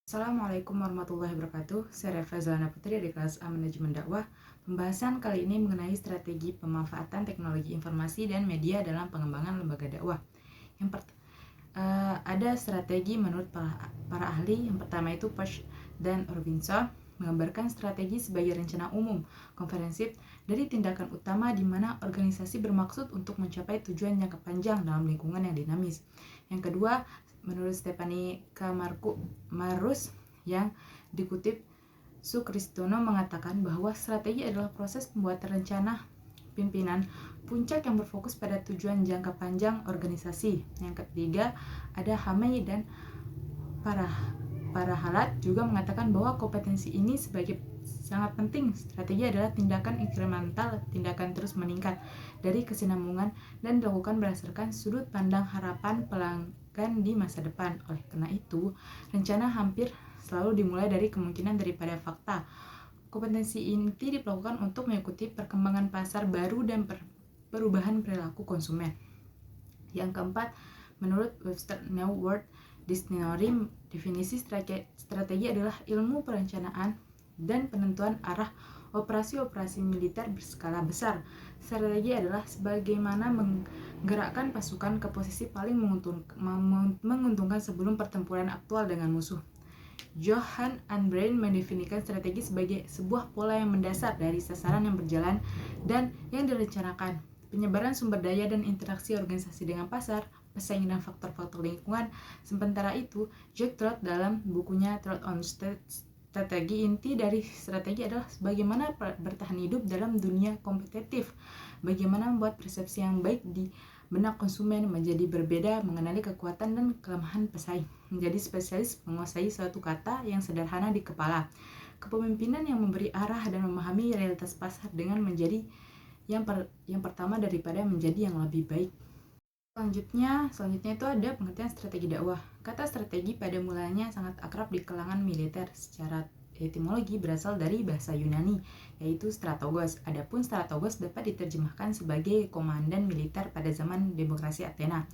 Assalamualaikum warahmatullahi wabarakatuh. Saya Refra Zalana Putri dari kelas A Manajemen Dakwah. Pembahasan kali ini mengenai strategi pemanfaatan teknologi informasi dan media dalam pengembangan lembaga dakwah. Ada strategi menurut para ahli. Yang pertama itu Peirce dan Robinson menggambarkan strategi sebagai rencana umum, komprehensif dari tindakan utama di mana organisasi bermaksud untuk mencapai tujuan jangka panjang dalam lingkungan yang dinamis. Yang kedua, menurut Stephanie Marus yang dikutip Sukristono mengatakan bahwa strategi adalah proses pembuatan rencana pimpinan puncak yang berfokus pada tujuan jangka panjang organisasi. Yang ketiga, ada Hamei dan para halat juga mengatakan bahwa kompetensi ini sebagai sangat penting. Strategi adalah tindakan inkremental, tindakan terus meningkat dari kesinambungan dan dilakukan berdasarkan sudut pandang harapan pelanggan di masa depan. Oleh karena itu, rencana hampir selalu dimulai dari kemungkinan daripada fakta. Kompetensi inti diperlukan untuk mengikuti perkembangan pasar baru dan perubahan perilaku konsumen. Yang keempat, menurut Webster New World Dictionary, definisi strategi adalah ilmu perencanaan dan penentuan arah operasi-operasi militer berskala besar. Strategi adalah sebagaimana menggerakkan pasukan ke posisi paling menguntungkan sebelum pertempuran aktual dengan musuh. Johan Anbrain mendefinisikan strategi sebagai sebuah pola yang mendasar dari sasaran yang berjalan dan yang direncanakan, penyebaran sumber daya dan interaksi organisasi dengan pasar, pesaing dan faktor-faktor lingkungan. Sementara itu, Jack Trout dalam bukunya Trout on Strategi, inti dari strategi adalah bagaimana bertahan hidup dalam dunia kompetitif, bagaimana membuat persepsi yang baik di benak konsumen menjadi berbeda, mengenali kekuatan dan kelemahan pesaing, menjadi spesialis menguasai suatu kata yang sederhana di kepala, kepemimpinan yang memberi arah dan memahami realitas pasar dengan menjadi yang pertama daripada menjadi yang lebih baik. Selanjutnya itu ada pengertian strategi dakwah. Kata strategi pada mulanya sangat akrab di kalangan militer. Secara etimologi berasal dari bahasa Yunani, yaitu strategos. Adapun strategos dapat diterjemahkan sebagai komandan militer pada zaman demokrasi Athena.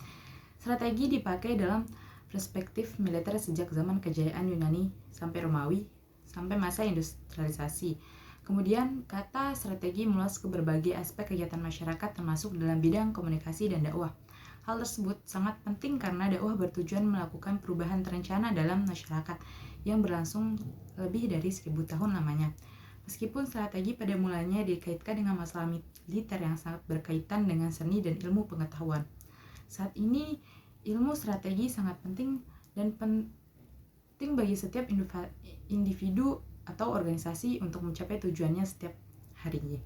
Strategi dipakai dalam perspektif militer sejak zaman kejayaan Yunani sampai Romawi, sampai masa industrialisasi. Kemudian, kata strategi meluas ke berbagai aspek kegiatan masyarakat termasuk dalam bidang komunikasi dan dakwah. Hal tersebut sangat penting karena dakwah bertujuan melakukan perubahan terencana dalam masyarakat yang berlangsung lebih dari 1000 tahun lamanya. Meskipun strategi pada mulanya dikaitkan dengan masalah militer yang sangat berkaitan dengan seni dan ilmu pengetahuan. Saat ini, ilmu strategi sangat penting dan penting bagi setiap individu atau organisasi untuk mencapai tujuannya setiap harinya.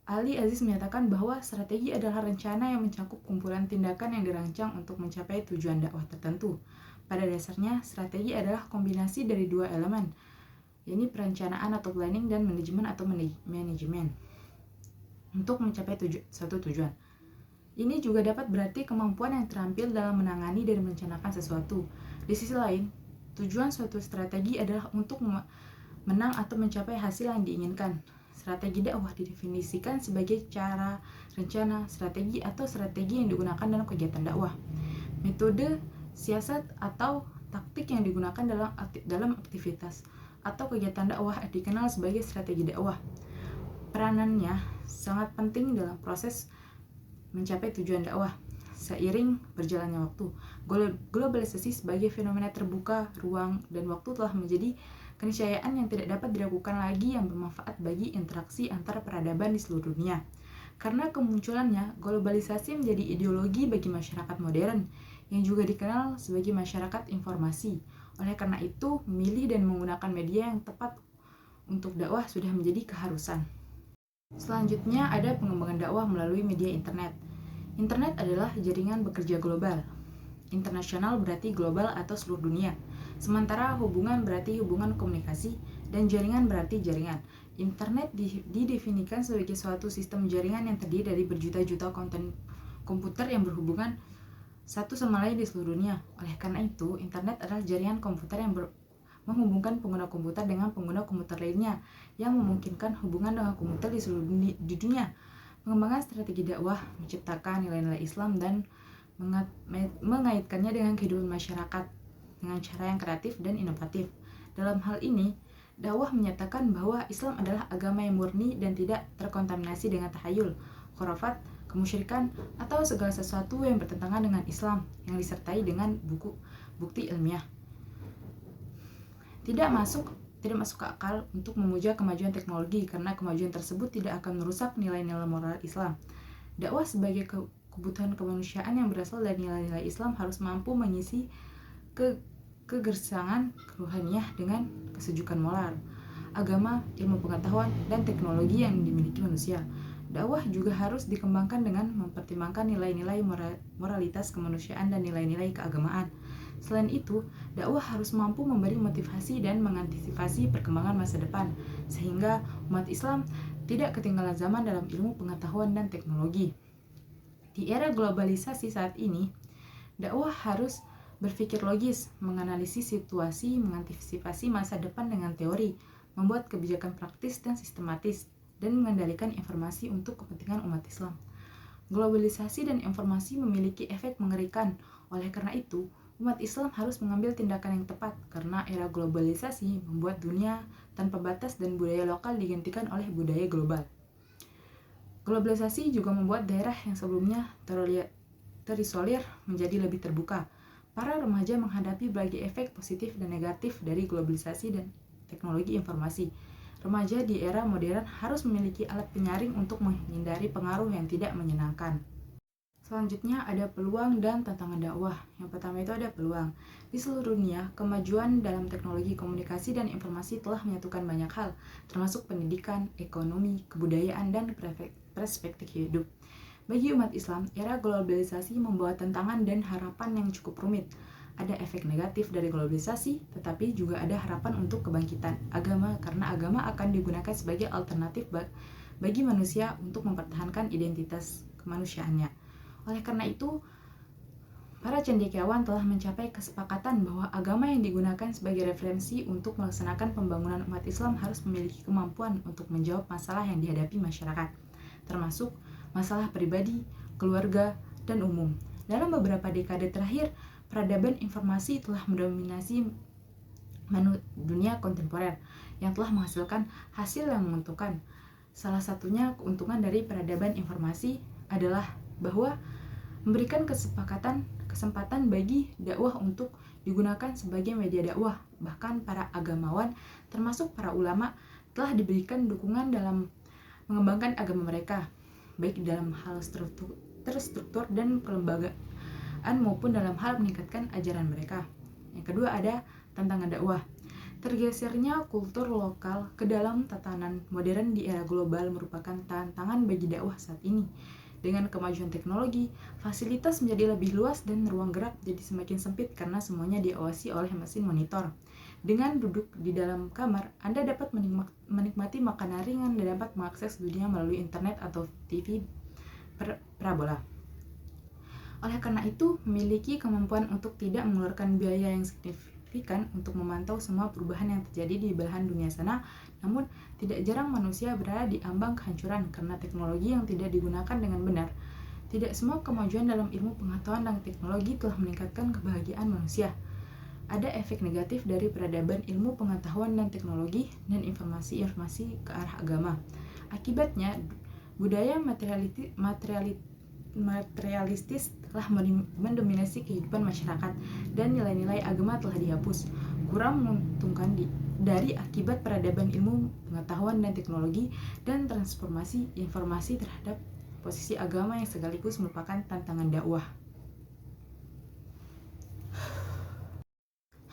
Ali Aziz menyatakan bahwa strategi adalah rencana yang mencakup kumpulan tindakan yang dirancang untuk mencapai tujuan dakwah tertentu. Pada dasarnya, strategi adalah kombinasi dari dua elemen, yaitu perencanaan atau planning dan manajemen atau manajemen untuk mencapai suatu tujuan. Ini juga dapat berarti kemampuan yang terampil dalam menangani dan merencanakan sesuatu. Di sisi lain, tujuan suatu strategi adalah untuk menang atau mencapai hasil yang diinginkan. Strategi dakwah didefinisikan sebagai cara, rencana, strategi atau strategi yang digunakan dalam kegiatan dakwah. Metode, siasat atau taktik yang digunakan dalam aktivitas atau kegiatan dakwah dikenal sebagai strategi dakwah. Peranannya sangat penting dalam proses mencapai tujuan dakwah. Seiring berjalannya waktu, globalisasi sebagai fenomena terbuka, ruang, dan waktu telah menjadi keniscayaan yang tidak dapat dilakukan lagi yang bermanfaat bagi interaksi antar peradaban di seluruh dunia. Karena kemunculannya, globalisasi menjadi ideologi bagi masyarakat modern yang juga dikenal sebagai masyarakat informasi. Oleh karena itu, memilih dan menggunakan media yang tepat untuk dakwah sudah menjadi keharusan. Selanjutnya ada pengembangan dakwah melalui media internet. Internet adalah jaringan bekerja global. Internasional berarti global atau seluruh dunia. Sementara hubungan berarti hubungan komunikasi dan jaringan berarti jaringan. Internet didefinisikan sebagai suatu sistem jaringan yang terdiri dari berjuta-juta konten komputer yang berhubungan satu sama lain di seluruh dunia. Oleh karena itu, internet adalah jaringan komputer yang menghubungkan pengguna komputer dengan pengguna komputer lainnya yang memungkinkan hubungan dengan komputer di seluruh dunia. Pengembangan strategi dakwah menciptakan nilai-nilai Islam dan mengaitkannya dengan kehidupan masyarakat dengan cara yang kreatif dan inovatif. Dalam hal ini, dakwah menyatakan bahwa Islam adalah agama yang murni dan tidak terkontaminasi dengan tahayul, khurafat, kemusyrikan, atau segala sesuatu yang bertentangan dengan Islam yang disertai dengan bukti ilmiah. Tidak masuk akal untuk memuja kemajuan teknologi karena kemajuan tersebut tidak akan merusak nilai-nilai moral Islam. Dakwah sebagai kebutuhan kemanusiaan yang berasal dari nilai-nilai Islam harus mampu mengisi kegersangan keruhaniah dengan kesejukan moral, agama, ilmu pengetahuan, dan teknologi yang dimiliki manusia. Dakwah juga harus dikembangkan dengan mempertimbangkan nilai-nilai moralitas kemanusiaan dan nilai-nilai keagamaan. Selain itu, dakwah harus mampu memberi motivasi dan mengantisipasi perkembangan masa depan, sehingga umat Islam tidak ketinggalan zaman dalam ilmu pengetahuan dan teknologi. Di era globalisasi saat ini, dakwah harus berpikir logis, menganalisis situasi, mengantisipasi masa depan dengan teori, membuat kebijakan praktis dan sistematis, dan mengendalikan informasi untuk kepentingan umat Islam. Globalisasi dan informasi memiliki efek mengerikan. Oleh karena itu, umat Islam harus mengambil tindakan yang tepat karena era globalisasi membuat dunia tanpa batas dan budaya lokal digantikan oleh budaya global. Globalisasi juga membuat daerah yang sebelumnya terisolir menjadi lebih terbuka. Para remaja menghadapi berbagai efek positif dan negatif dari globalisasi dan teknologi informasi. Remaja di era modern harus memiliki alat penyaring untuk menghindari pengaruh yang tidak menyenangkan. Selanjutnya ada peluang dan tantangan dakwah. Yang pertama itu ada peluang. Di seluruh dunia, kemajuan dalam teknologi komunikasi dan informasi telah menyatukan banyak hal, termasuk pendidikan, ekonomi, kebudayaan, dan perspektif hidup. Bagi umat Islam, era globalisasi membawa tantangan dan harapan yang cukup rumit. Ada efek negatif dari globalisasi, tetapi juga ada harapan untuk kebangkitan agama karena agama akan digunakan sebagai alternatif bagi manusia untuk mempertahankan identitas kemanusiaannya. Oleh karena itu, para cendekiawan telah mencapai kesepakatan bahwa agama yang digunakan sebagai referensi untuk melaksanakan pembangunan umat Islam harus memiliki kemampuan untuk menjawab masalah yang dihadapi masyarakat, termasuk masalah pribadi, keluarga, dan umum. Dalam beberapa dekade terakhir, peradaban informasi telah mendominasi dunia kontemporer yang telah menghasilkan hasil yang menguntungkan. Salah satunya keuntungan dari peradaban informasi adalah bahwa memberikan kesempatan bagi dakwah untuk digunakan sebagai media dakwah. Bahkan para agamawan, termasuk para ulama, telah diberikan dukungan dalam mengembangkan agama mereka, baik dalam hal terstruktur dan kelembagaan maupun dalam hal meningkatkan ajaran mereka. Yang kedua ada tantangan dakwah. Tergesernya kultur lokal ke dalam tatanan modern di era global merupakan tantangan bagi dakwah saat ini. Dengan kemajuan teknologi, fasilitas menjadi lebih luas dan ruang gerak jadi semakin sempit karena semuanya diawasi oleh mesin monitor. Dengan duduk di dalam kamar, Anda dapat menikmati makanan ringan dan dapat mengakses dunia melalui internet atau TV parabola. Oleh karena itu, memiliki kemampuan untuk tidak mengeluarkan biaya yang signifikan untuk memantau semua perubahan yang terjadi di belahan dunia sana. Namun, tidak jarang manusia berada di ambang kehancuran karena teknologi yang tidak digunakan dengan benar. Tidak semua kemajuan dalam ilmu pengetahuan dan teknologi telah meningkatkan kebahagiaan manusia. Ada efek negatif dari peradaban ilmu pengetahuan dan teknologi dan informasi ke arah agama. Akibatnya, budaya materialistis telah mendominasi kehidupan masyarakat dan nilai-nilai agama telah dihapus. Kurang menguntungkan dari akibat peradaban ilmu pengetahuan dan teknologi dan transformasi informasi terhadap posisi agama yang sekaligus merupakan tantangan dakwah.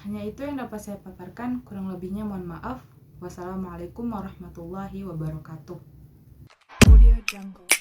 Hanya itu yang dapat saya paparkan, kurang lebihnya mohon maaf. Wassalamualaikum warahmatullahi wabarakatuh. Audio Jungle.